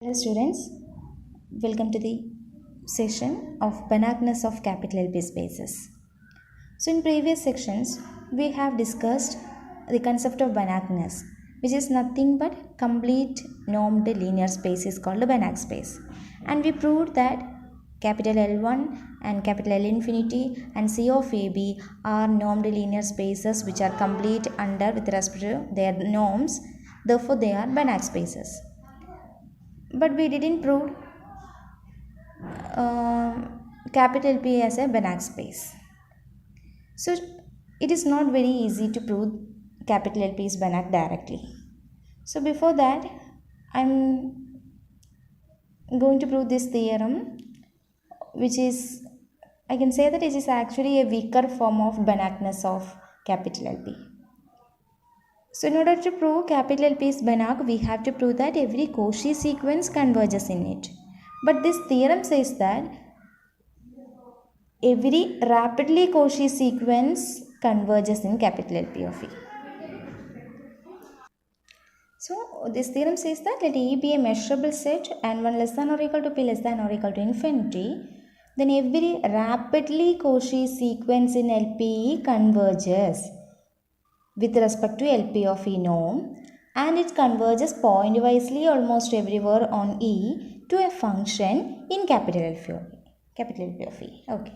Hello students, welcome to the session of Banacness of capital LP spaces. So in previous sections, we have discussed the concept of Banacness, which is nothing but complete normed linear space is called a Banach space. And we proved that capital L1 and capital L infinity and C of AB are normed linear spaces which are complete under with respect to their norms. Therefore, they are Banach spaces. But we didn't prove capital P as a Banach space. So it is not very easy to prove capital LP is Banach directly. So before that, I'm going to prove this theorem, which is, I can say that it is actually a weaker form of Banachness of capital LP. So in order to prove capital LP is Banach, we have to prove that every Cauchy sequence converges in it. But this theorem says that every rapidly Cauchy sequence converges in capital LP of E. So this theorem says that let E be a measurable set and 1 less than or equal to P less than or equal to infinity, then every rapidly Cauchy sequence in LP converges with respect to LP of E norm, and it converges pointwisely almost everywhere on E to a function in capital LP of E. Okay.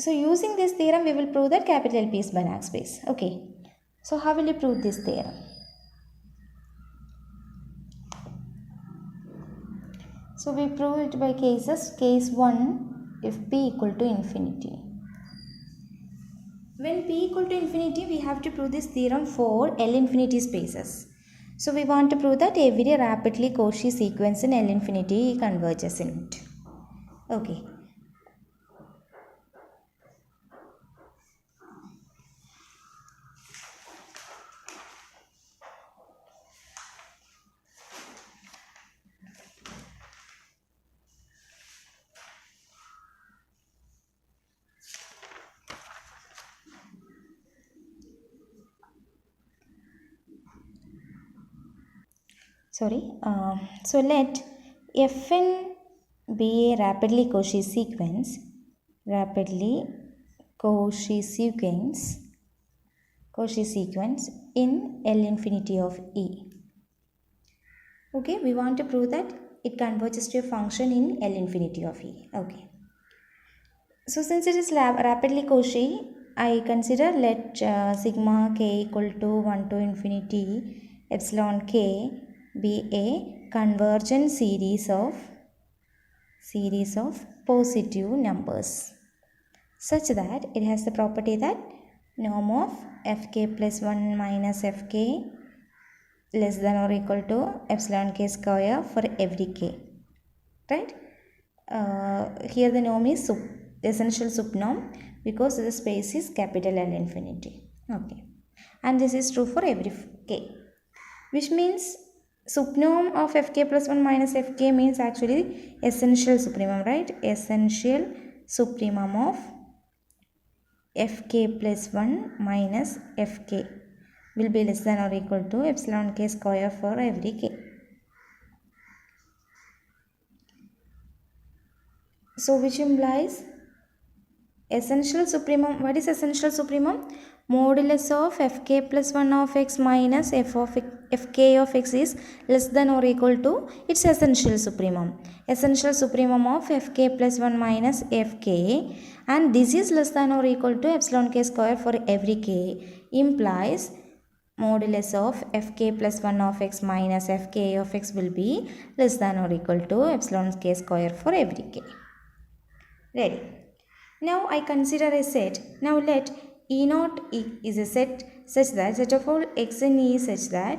So using this theorem, we will prove that capital LP is Banach space. Okay. So how will you prove this theorem? So we prove it by cases. Case 1, if P equal to infinity. When P equal to infinity, we have to prove this theorem for L infinity spaces. So we want to prove that every rapidly Cauchy sequence in L infinity converges in it. Okay. So let Fn be a rapidly Cauchy sequence in L infinity of E. Okay, we want to prove that it converges to a function in L infinity of E. Okay. So since it is rapidly Cauchy, I consider let sigma k equal to 1 to infinity epsilon k be a convergent series of positive numbers such that it has the property that norm of fk plus 1 minus fk less than or equal to epsilon k square for every k, right? Here the norm is essential subnorm because the space is capital L infinity. Okay, and this is true for every k, which means subnorm of fk plus 1 minus fk means actually essential supremum, right? Essential supremum of fk plus 1 minus fk will be less than or equal to epsilon k square for every k. So which implies essential supremum. What is essential supremum? Modulus of fk plus 1 of x minus fk of x is less than or equal to its essential supremum. Essential supremum of fk plus 1 minus fk, and this is less than or equal to epsilon k square for every k, implies modulus of fk plus 1 of x minus fk of x will be less than or equal to epsilon k square for every k. Ready? Now I consider a set. Now let E naught is a set such that set of all x in E is such that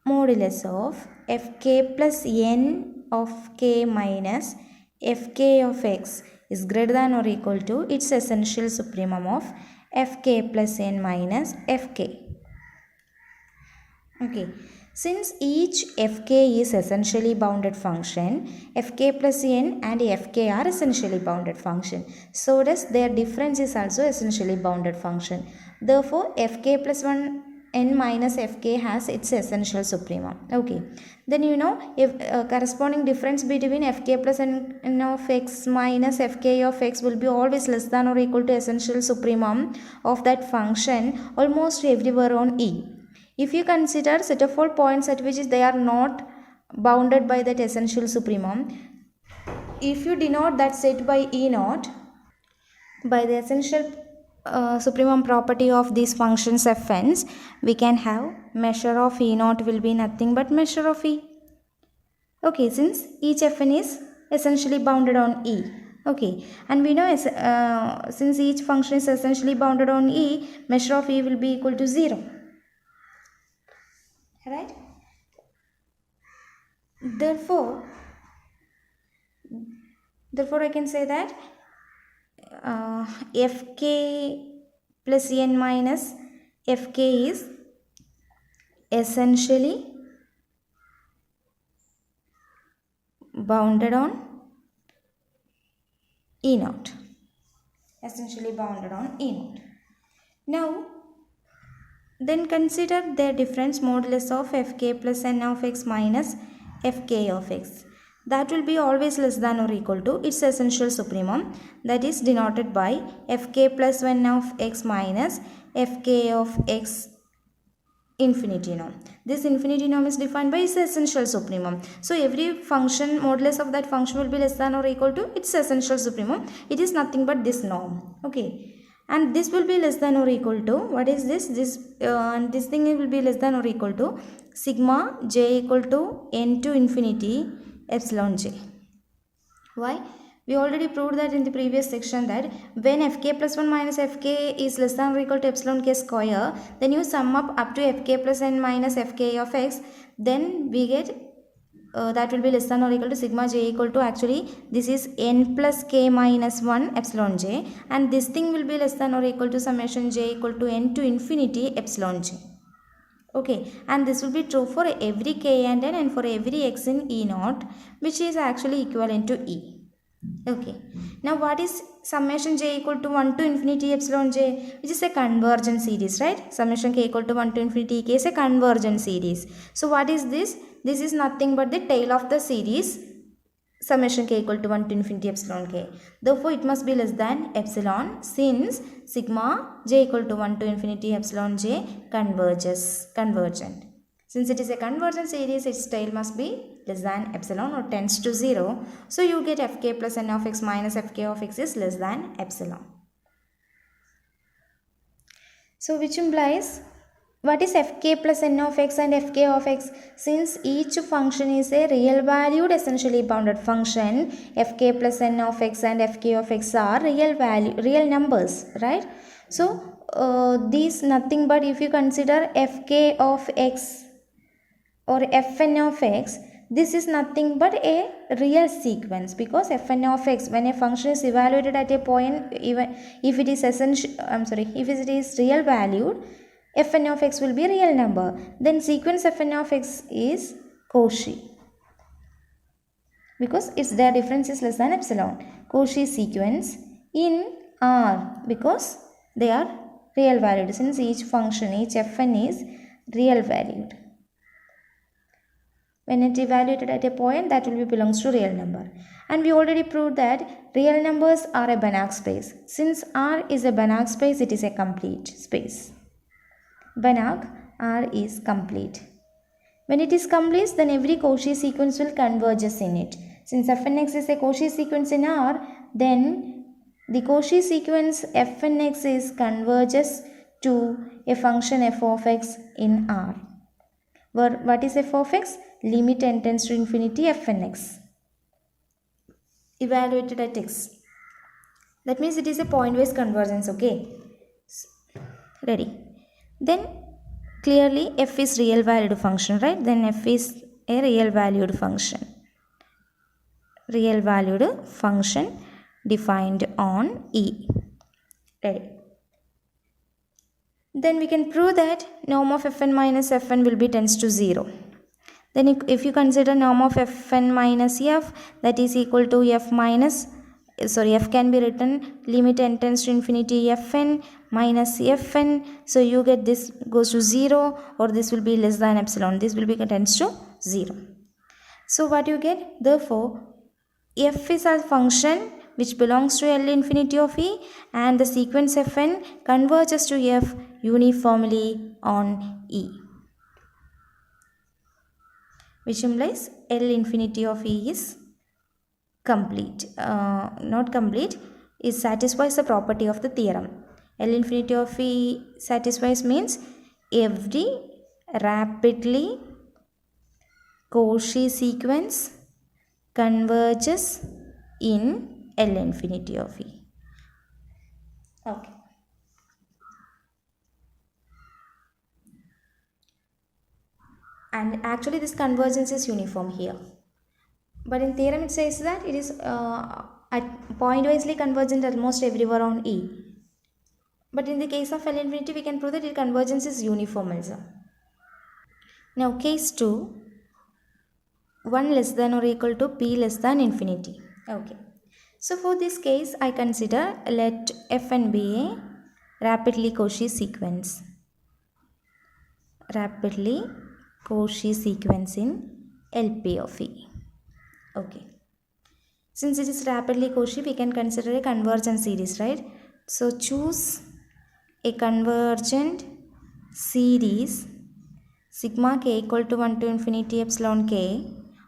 modulus of fk plus n of k minus fk of x is greater than or equal to its essential supremum of fk plus n minus fk. Okay. Since each fk is essentially bounded function, fk plus n and fk are essentially bounded function. So does their difference is also essentially bounded function. Therefore, fk plus 1 n minus fk has its essential supremum. Okay, then you know, if corresponding difference between fk plus n of x minus fk of x will be always less than or equal to essential supremum of that function almost everywhere on E. If you consider set of all points at which they are not bounded by that essential supremum, if you denote that set by E naught by the essential supremum property of these functions fn's, we can have measure of E naught will be nothing but measure of E. Okay, since each fn is essentially bounded on E. Okay, and we know since each function is essentially bounded on E, measure of E will be equal to 0. Right? Therefore I can say that fk plus n minus fk is essentially bounded on E naught. Essentially bounded on E naught. Now, then consider their difference modulus of fk plus n of x minus fk of x. That will be always less than or equal to its essential supremum, that is denoted by fk plus 1 of x minus fk of x infinity norm. This infinity norm is defined by its essential supremum. So every function, modulus of that function will be less than or equal to its essential supremum. It is nothing but this norm. Okay. And this will be less than or equal to, what is this? This thing will be less than or equal to sigma j equal to n to infinity epsilon j. Why? We already proved that in the previous section that when fk plus 1 minus fk is less than or equal to epsilon k square, then you sum up to fk plus n minus fk of x, then we get that will be less than or equal to sigma j equal to, actually this is n plus k minus 1 epsilon j, and this thing will be less than or equal to summation j equal to n to infinity epsilon j. Okay, and this will be true for every k and n and for every x in E naught, which is actually equivalent to E. Okay, now what is summation j equal to 1 to infinity epsilon j, which is a convergent series, right? Summation k equal to 1 to infinity k is a convergent series. So what is this? This is nothing but the tail of the series summation k equal to 1 to infinity epsilon k. Therefore, it must be less than epsilon, since sigma j equal to 1 to infinity epsilon j convergent. Since it is a convergent series, its tail must be less than epsilon or tends to 0. So you get fk plus n of x minus fk of x is less than epsilon. So which implies, what is fk plus n of x and fk of x? Since each function is a real valued essentially bounded function, fk plus n of x and fk of x are real numbers, right? So these nothing but, if you consider fk of x or fn of x, this is nothing but a real sequence, because fn of x, when a function is evaluated at a point, even if it is if it is real valued, fn of x will be a real number. Then sequence fn of x is Cauchy, because their difference is less than epsilon. Cauchy sequence in R, because they are real valued, since each function, each fn is real valued. When it evaluated at a point, that will be belongs to real number. And we already proved that real numbers are a Banach space. Since R is a Banach space, it is a complete space. Banach, R is complete. When it is complete, then every Cauchy sequence will converges in it. Since fnx is a Cauchy sequence in R, then the Cauchy sequence fnx is converges to a function f of x in R. Where what is f of x? Limit n tends to infinity fnx evaluated at x. That means it is a point-wise convergence. Okay, ready? Then clearly f is real valued function, right? Then f is a real valued function. Real valued function defined on E. Ready? Then we can prove that norm of fn minus fn will be tends to 0. Then if you consider norm of fn minus f, that is equal to f minus sorry, f can be written limit n tends to infinity fn minus fn. So you get this goes to 0, or this will be less than epsilon, this will be tends to 0. So what you get, therefore f is a function which belongs to L infinity of E, and the sequence fn converges to f uniformly on E, which implies L infinity of E is complete, not complete, it satisfies the property of the theorem. L infinity of E satisfies means every rapidly Cauchy sequence converges in L infinity of E. Okay. And actually this convergence is uniform here. But in theorem it says that it is at point-wisely convergent almost everywhere on E. But in the case of L infinity, we can prove that its convergence is uniform also. Now case 2, 1 less than or equal to p less than infinity. Okay. So for this case, I consider let fn be a rapidly Cauchy sequence. Rapidly Cauchy sequence in LP of E. Okay. Since it is rapidly Cauchy, we can consider a convergent series, right? So choose a convergent series sigma k equal to 1 to infinity epsilon k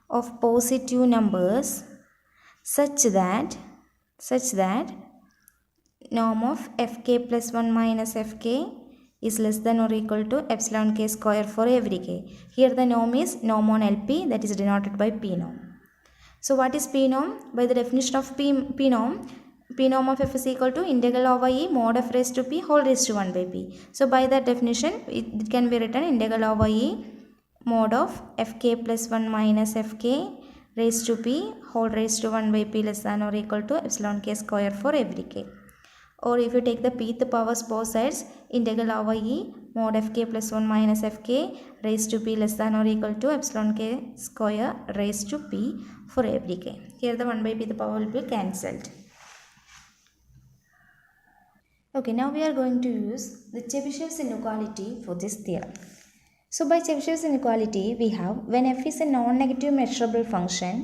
of positive numbers such that norm of fk plus 1 minus fk is less than or equal to epsilon k square for every k. Here the norm is norm on LP, that is denoted by p norm. So what is p norm? By the definition of p norm of f is equal to integral over e mod f raised to p whole raised to 1 by p. So by that definition, it can be written integral over e mod of fk plus 1 minus fk raised to p whole raised to 1 by p less than or equal to epsilon k square for every k. Or if you take the pth powers both sides, integral over e mod fk plus 1 minus fk raised to p less than or equal to epsilon k square raised to p for every k. Here the 1 by p the power will be cancelled. Okay, now we are going to use the Chebyshev's inequality for this theorem. So by Chebyshev's inequality, we have when f is a non-negative measurable function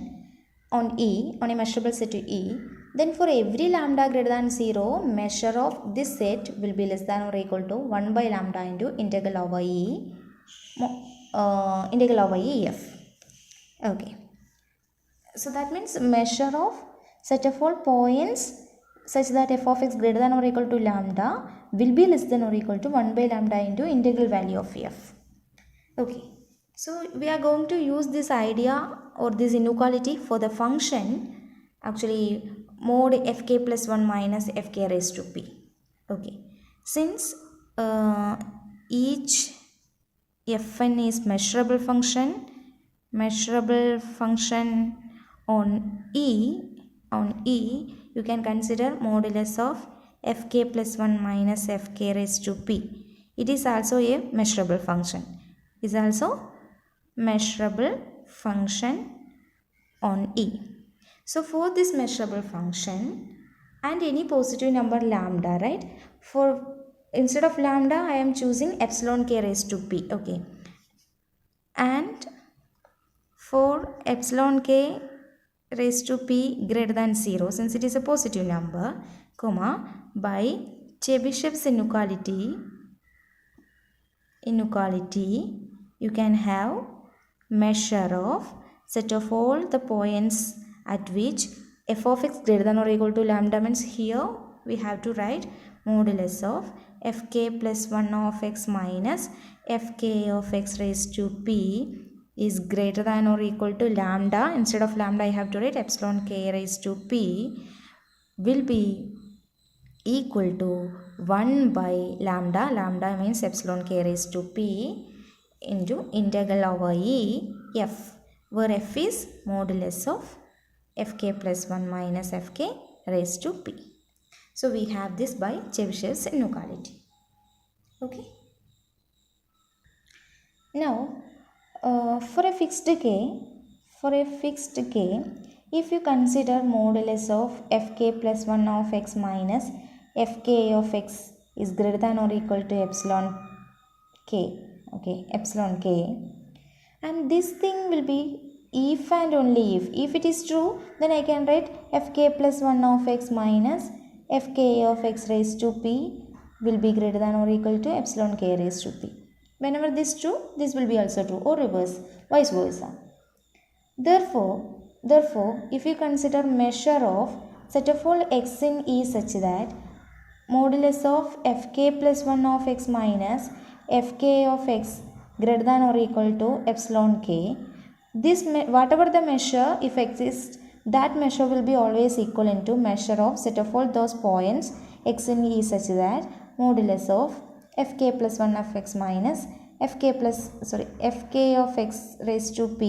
on E, on a measurable set to E, then for every lambda greater than 0, measure of this set will be less than or equal to 1 by lambda into integral over E, integral over E f. Okay. So that means measure of set of all points such that f of x greater than or equal to lambda will be less than or equal to 1 by lambda into integral value of f. Okay. So we are going to use this idea or this inequality for the function actually mod fk plus 1 minus fk raised to p. Okay. Since each fn is measurable function on E, you can consider modulus of fk plus 1 minus fk raised to p. It is also a measurable function. Is also measurable function on E. So for this measurable function and any positive number lambda, right? For instead of lambda, I am choosing epsilon k raised to p. Okay. And for epsilon k raised to p greater than 0, since it is a positive number, comma, by Chebyshev's inequality, you can have measure of set of all the points at which f of x greater than or equal to lambda, means here we have to write modulus of fk plus 1 of x minus fk of x raised to p is greater than or equal to lambda. Instead of lambda, I have to write epsilon k raised to p will be equal to 1 by lambda. Lambda means epsilon k raised to p into integral over E f, where f is modulus of fk plus 1 minus fk raised to p. So we have this by Chebyshev's inequality. Okay. Now for a fixed k, if you consider modulus of fk plus 1 of x minus fk of x is greater than or equal to epsilon k, okay, epsilon k, and this thing will be if and only if it is true, then I can write fk plus 1 of x minus fk of x raised to p will be greater than or equal to epsilon k raised to p. Whenever this is true, this will be also true, or reverse, vice versa. Therefore, if you consider measure of set of all x in E such that modulus of fk plus 1 of x minus fk of x greater than or equal to epsilon k, this whatever the measure if exists, that measure will be always equivalent to measure of set of all those points x in E such that modulus of fk plus 1 of x minus fk of x raised to p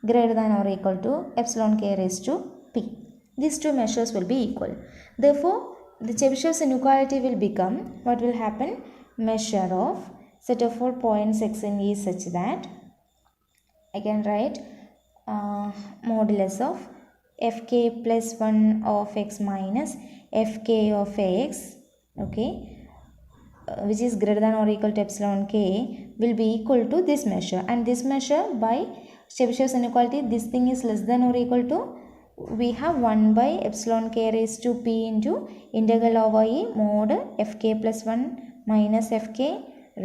greater than or equal to epsilon k raised to p. These two measures will be equal. Therefore, the Chebyshev's inequality will become, what will happen? Measure of set of all points x in E such that I can write modulus of fk plus 1 of x minus fk of x, okay, which is greater than or equal to epsilon k will be equal to this measure, and this measure by Chebyshev's inequality, this thing is less than or equal to, we have 1 by epsilon k raised to p into integral over e mod fk plus 1 minus fk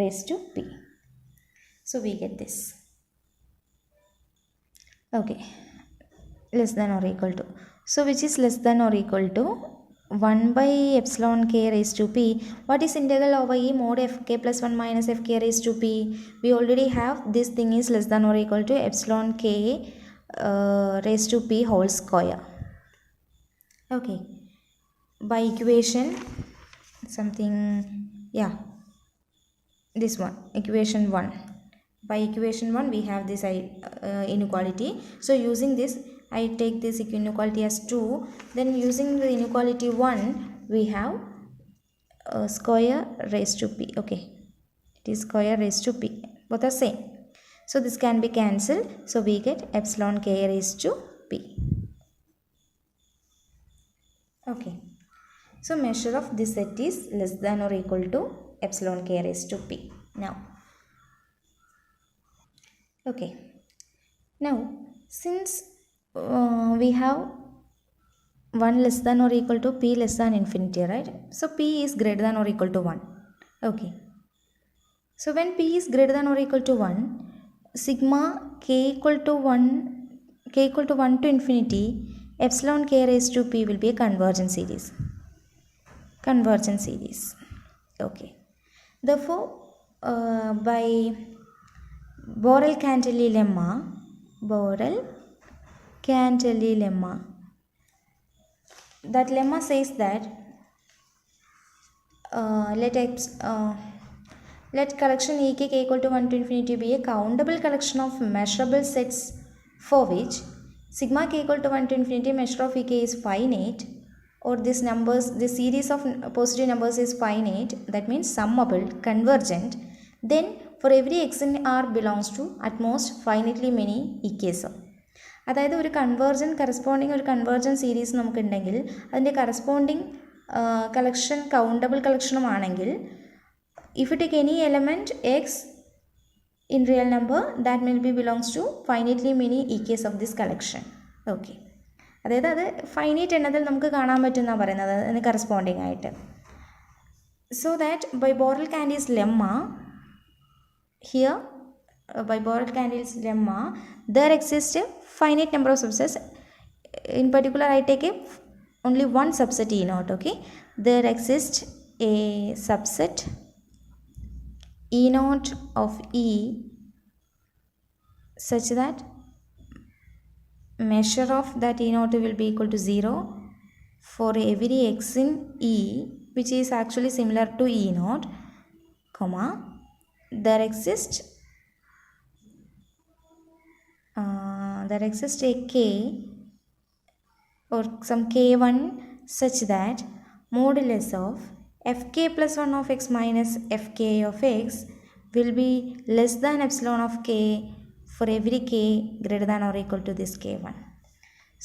raised to p. So we get this, okay, less than or equal to, so which is less than or equal to 1 by epsilon k raised to p. What is integral over e mod fk plus 1 minus fk raised to p? We already have this thing is less than or equal to epsilon k raised to p whole square, okay, by equation something, yeah, this one, equation 1. By equation 1 we have this inequality. So using this, I take this inequality as 2, then using the inequality 1 we have square raised to p, okay, it is square raised to p, both are same, so this can be cancelled, so we get epsilon k raised to p, okay. So measure of this set is less than or equal to epsilon k raised to p. Now, okay, now since we have 1 less than or equal to p less than infinity, right? So p is greater than or equal to 1, okay. So when p is greater than or equal to 1, sigma k equal to 1 to infinity epsilon k raised to p will be a convergent series, okay. Therefore, by Borel-Cantelli lemma, that lemma says that let collection ek k equal to 1 to infinity be a countable collection of measurable sets for which sigma k equal to 1 to infinity measure of ek is finite, or this series of positive numbers is finite, that means summable, convergent, then for every x in R belongs to at most finitely many EKs. അതായത് ഒരു corresponding ഒരു convergent series നമുക്കുണ്ടെങ്കിൽ അതിൻ്റെ corresponding collection countable കളക്ഷനുമാണെങ്കിൽ, if you take any element x in real number, that will be belongs to finitely many EKs of this collection, okay. അതായത് അത് finite എണ്ണത്തിൽ നമുക്ക് കാണാൻ പറ്റുമെന്നാണ് പറയുന്നത് അതിന് കറസ്പോണ്ടിങ് ആയിട്ട്. So that by Borel-Cantelli's lemma here, there exists a finite number of subsets. In particular, I take only one subset E naught, okay. There exists a subset E naught of E such that measure of that E naught will be equal to 0 for every x in E, which is actually similar to E naught, comma, there exists a k or some k1 such that modulus of fk plus 1 of x minus fk of x will be less than epsilon of k for every k greater than or equal to this k1.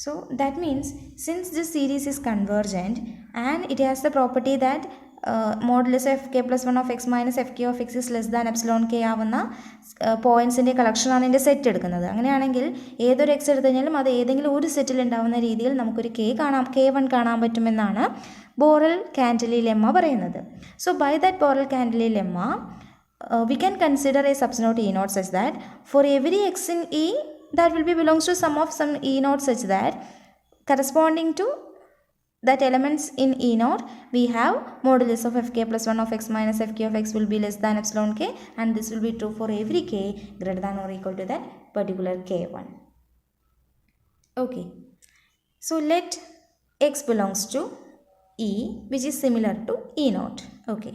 So that means since this series is convergent and it has the property that modulus of fk plus 1 of x minus fk of x is less than epsilon k ആവുന്ന പോയിൻസിൻ്റെ കളക്ഷനാണ് എൻ്റെ set എടുക്കുന്നത്. അങ്ങനെയാണെങ്കിൽ ഏതൊരു X എടുത്തു കഴിഞ്ഞാലും അത് ഏതെങ്കിലും ഒരു സെറ്റിൽ ഉണ്ടാവുന്ന രീതിയിൽ നമുക്കൊരു k1 കാണാൻ പറ്റുമെന്നാണ് ബോറൽ കാൻഡലി ലെമ്മ പറയുന്നത്. So by that Borel Cantelli lemma we can consider a subsnode E naught such that for every x in E that will be belongs to sum of some E naught such that corresponding to that elements in E naught we have modulus of fk plus 1 of x minus fk of x will be less than epsilon k, and this will be true for every k greater than or equal to that particular k1. Okay, so let x belongs to E which is similar to E naught. Okay,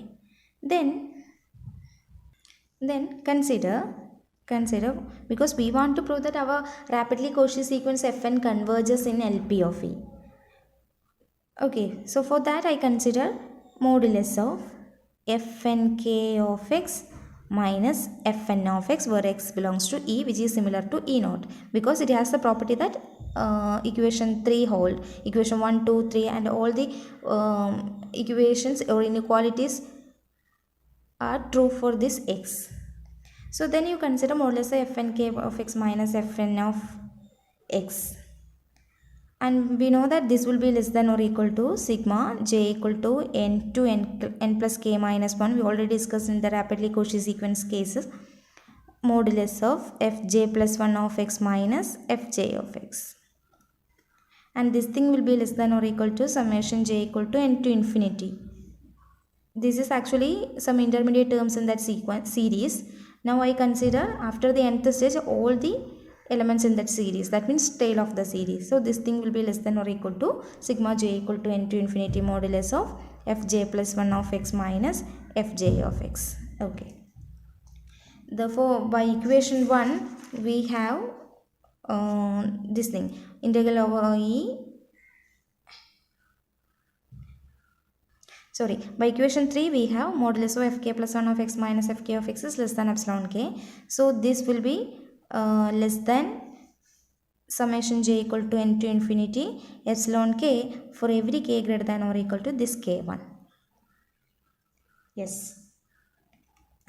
then consider because we want to prove that our rapidly Cauchy sequence fn converges in LP of E. Okay, so for that I consider modulus of fnk of x minus fn of x where x belongs to E which is similar to E naught, because it has the property that equation 3 hold, equation 1, 2, 3 and all the equations or inequalities are true for this x. So then you consider modulus of fnk of x minus fn of x, and we know that this will be less than or equal to sigma j equal to n to n plus k minus 1. We already discussed in the rapidly Cauchy sequence cases. Modulus of fj plus 1 of x minus fj of x, and this thing will be less than or equal to summation j equal to n to infinity. This is actually some intermediate terms in that series. Now I consider after the nth stage all the elements in that series, that means tail of the series. So this thing will be less than or equal to sigma j equal to n to infinity modulus of fj plus 1 of x minus fj of x. Okay, therefore by equation 1 we have this thing integral over by equation 3 we have modulus of fk plus 1 of x minus fk of x is less than epsilon k. So this will be less than summation j equal to n to infinity epsilon k for every k greater than or equal to this k1. Yes,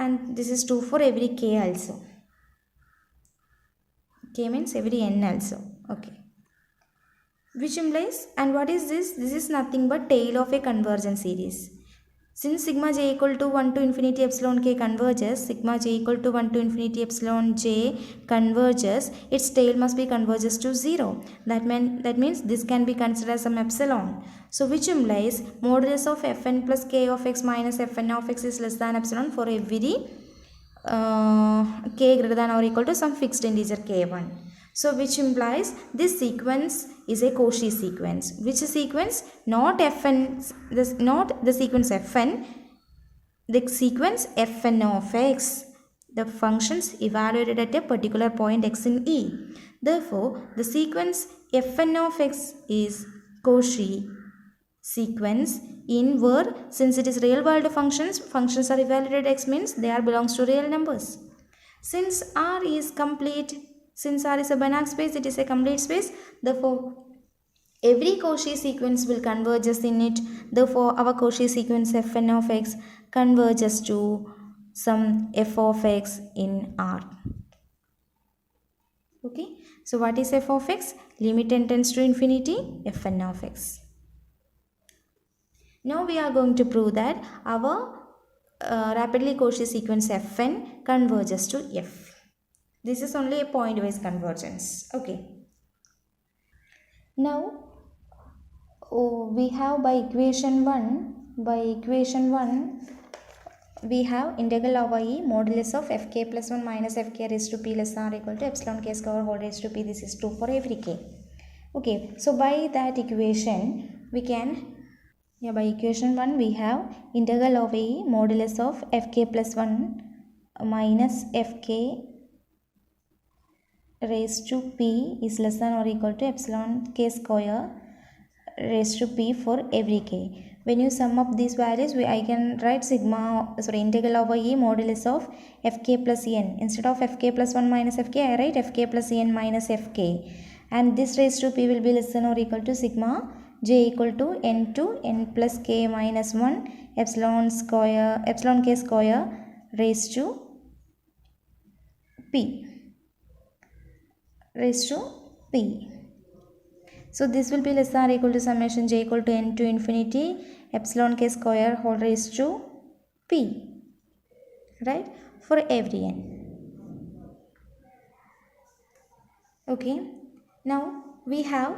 and this is true for every k also. K means every n also. Okay, which implies, and what is this? This is nothing but tail of a convergent series. Since sigma j equal to 1 to infinity epsilon k converges, sigma j equal to 1 to infinity epsilon j converges, its tail must be converges to 0. That means this can be considered as some epsilon. So which implies modulus of fn plus k of x minus fn of x is less than epsilon for every k greater than or equal to some fixed integer k1. So which implies this sequence is a Cauchy sequence. Which sequence? Not fn, not the sequence fn, the sequence fn of x, the functions evaluated at a particular point x in E. Therefore, the sequence fn of x is Cauchy sequence in where, since it is real world functions are evaluated x means they are belongs to real numbers. Since R is complete, since R is a Banach space, it is a complete space. Therefore, every Cauchy sequence will converges in it. Therefore, our Cauchy sequence fn of x converges to some f of x in R. Okay. So, what is f of x? Limit n tends to infinity fn of x. Now, we are going to prove that our rapidly Cauchy sequence fn converges to f. This is only a point-wise convergence. Okay. Now, we have by equation 1, we have integral over E modulus of fk plus 1 minus fk raised to p less than or equal to epsilon k square whole raised to p. This is true for every k. Okay. So, by that equation, we can, by equation 1, we have integral over E modulus of fk plus 1 minus fk raised to p is less than or equal to epsilon k square raised to p for every k. When you sum up these values, I can write integral over E modulus of fk plus n. Instead of fk plus 1 minus fk, I write fk plus n minus fk. and this raised to p will be less than or equal to sigma j equal to n to n plus k minus 1 epsilon k square raised to p. So this will be less than or equal to summation j equal to n to infinity epsilon k square whole raised to p, right, for every n. Okay, now we have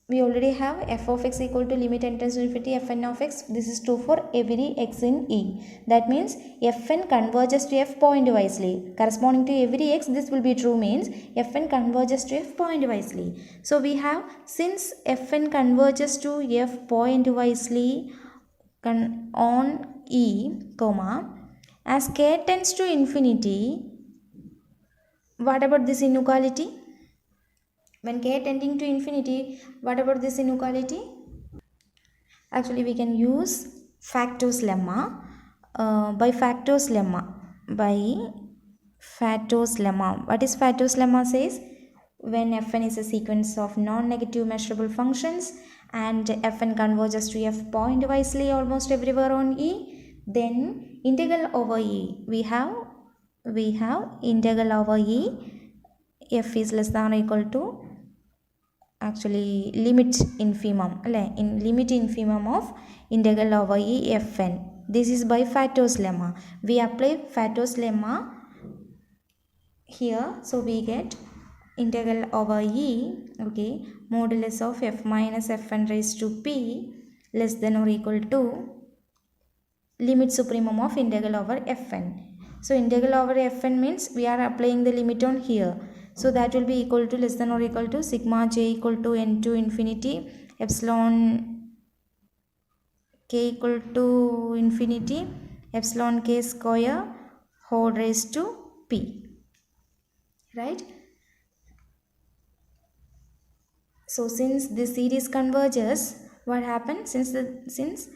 we already have f of x equal to limit n tends to infinity fn of x. This is true for every x in E. That means fn converges to f pointwisely. Corresponding to every x, this will be true means fn converges to f pointwisely. So we have, since fn converges to f pointwisely on E, comma, as k tends to infinity, what about this inequality? When k tending to infinity, what about this inequality? Actually, we can use factor's lemma. By factor's lemma. What is factor's lemma says? When fn is a sequence of non-negative measurable functions and fn converges to f pointwisely almost everywhere on E, then integral over E. We have integral over E, f is less than or equal to actually limit infimum of integral over E fn. This is by factor's lemma. We apply factor's lemma here, so we get integral over E, okay, modulus of f minus fn raised to p less than or equal to limit supremum of integral over fn. So integral over fn means we are applying the limit on here. So that will be equal to less than or equal to sigma j equal to n to infinity epsilon k equal to infinity epsilon k square whole raised to p, right? So since this series converges, what happens? Since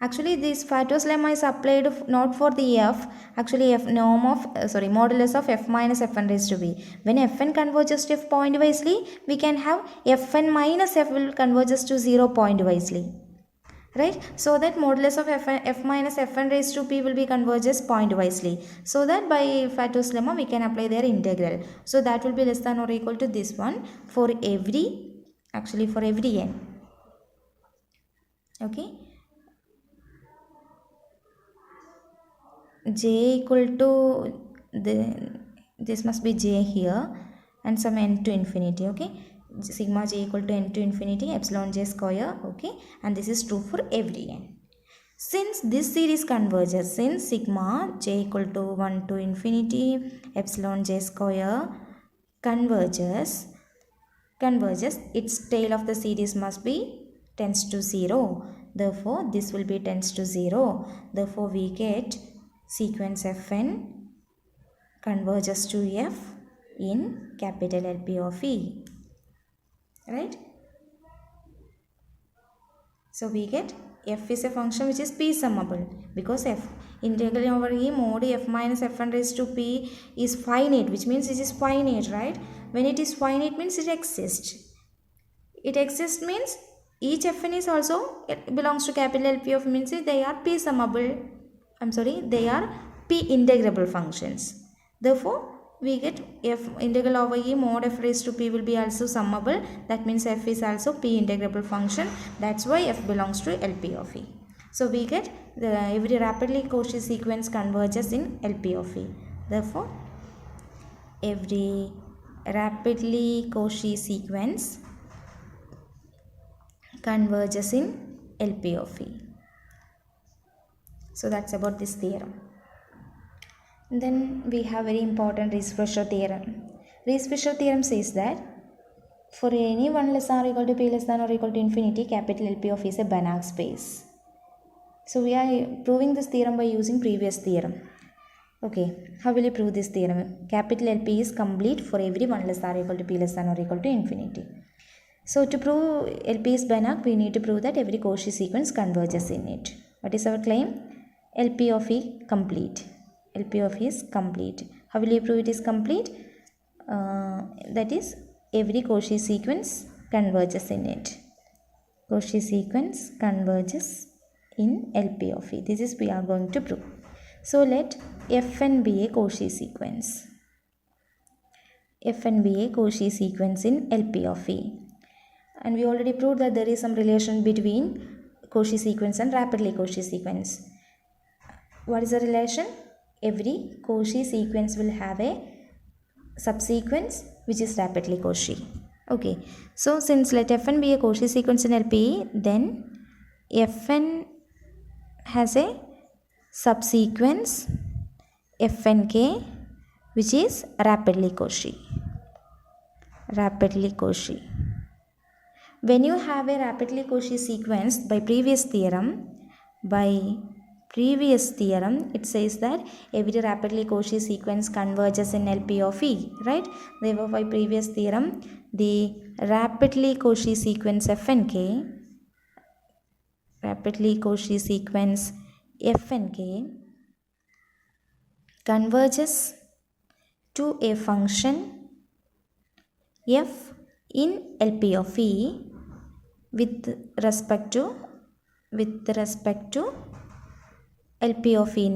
actually this factor's lemma is applied not for the f, actually modulus of f minus fn raised to b. When fn converges to f pointwisely, we can have fn minus f will converges to 0 pointwisely, right? So that modulus of f minus fn raised to p will be converges pointwisely. So that by factor's lemma we can apply their integral. So that will be less than or equal to this one for every n. Okay, j equal to this must be j here and some n to infinity. Okay, sigma j equal to n to infinity epsilon j square. Okay, and this is true for every n. Since this series converges, since sigma j equal to 1 to infinity epsilon j square converges, its tail of the series must be tends to 0. Therefore, this will be tends to 0. Therefore, we get sequence fn converges to f in capital LP of E, right? So we get f is a function which is p summable because f integral over E mod f minus fn raised to p is finite, which means it is finite, right? When it is finite means it exists. It exists means each fn is also, it belongs to capital LP of, means they are p summable. They are p integrable functions. Therefore, we get f integral over E mod f raised to p will be also summable. That means f is also p integrable function. That's why f belongs to LP of E. So we get every rapidly Cauchy sequence converges in LP of E. Therefore, every rapidly Cauchy sequence converges in LP of E. So that's about this theorem. Then we have very important Reisz-Fisher theorem. Reisz-Fisher theorem says that for any 1 less than or equal to p less than or equal to infinity, capital LP of E is a Banach space. So we are proving this theorem by using previous theorem. Okay, how will you prove this theorem? Capital LP is complete for every 1 less than or equal to p less than or equal to infinity. So to prove LP is Banach, we need to prove that every Cauchy sequence converges in it. What is our claim? LP of E complete. LP of E is complete. How will you prove it is complete? That is, every Cauchy sequence converges in it. Cauchy sequence converges in LP of E. This is we are going to prove. So let Fn be a Cauchy sequence. Fn be a Cauchy sequence in LP of E. And we already proved that there is some relation between Cauchy sequence and rapidly Cauchy sequence. What is the relation? Every Cauchy sequence will have a subsequence which is rapidly Cauchy. Okay, so since let Fn be a Cauchy sequence in LP, then Fn has a subsequence Fnk which is rapidly Cauchy. Rapidly Cauchy. When you have a rapidly Cauchy sequence, by previous theorem, it says that every rapidly Cauchy sequence converges in LP of E, right? Therefore, by previous theorem, the rapidly Cauchy sequence Fnk, converges to a function f in LP of E with respect to LP of E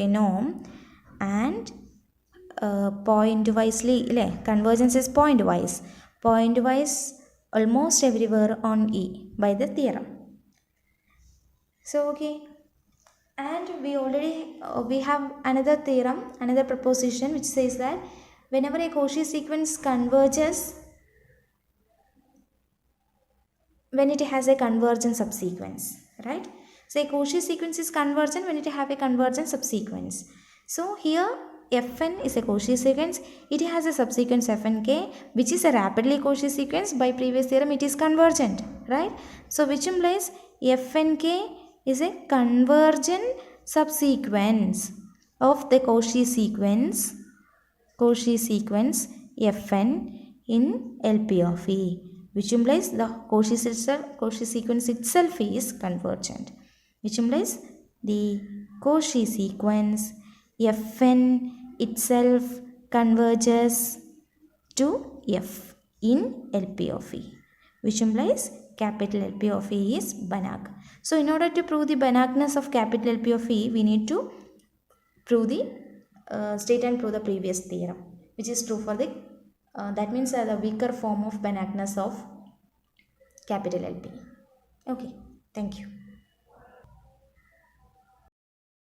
norm, and point wisely, convergence is point wise almost everywhere on E by the theorem. So okay, and we have another theorem, another proposition which says that whenever a Cauchy sequence converges when it has a convergent subsequence, right? So a Cauchy sequence is convergent when it have a convergent subsequence. So here Fn is a Cauchy sequence, it has a subsequence Fnk which is a rapidly Cauchy sequence. By previous theorem it is convergent, right? So which implies Fnk is a convergent subsequence of the Cauchy sequence Fn in LP of E, which implies the Cauchy sequence itself is convergent, which implies the Cauchy sequence Fn itself converges to F in LP of E, which implies capital LP of E is Banach. So in order to prove the Banachness of capital LP of E, we need to prove the state and prove the previous theorem, which is true for the that means the weaker form of Banachness of capital LP. Okay, thank you.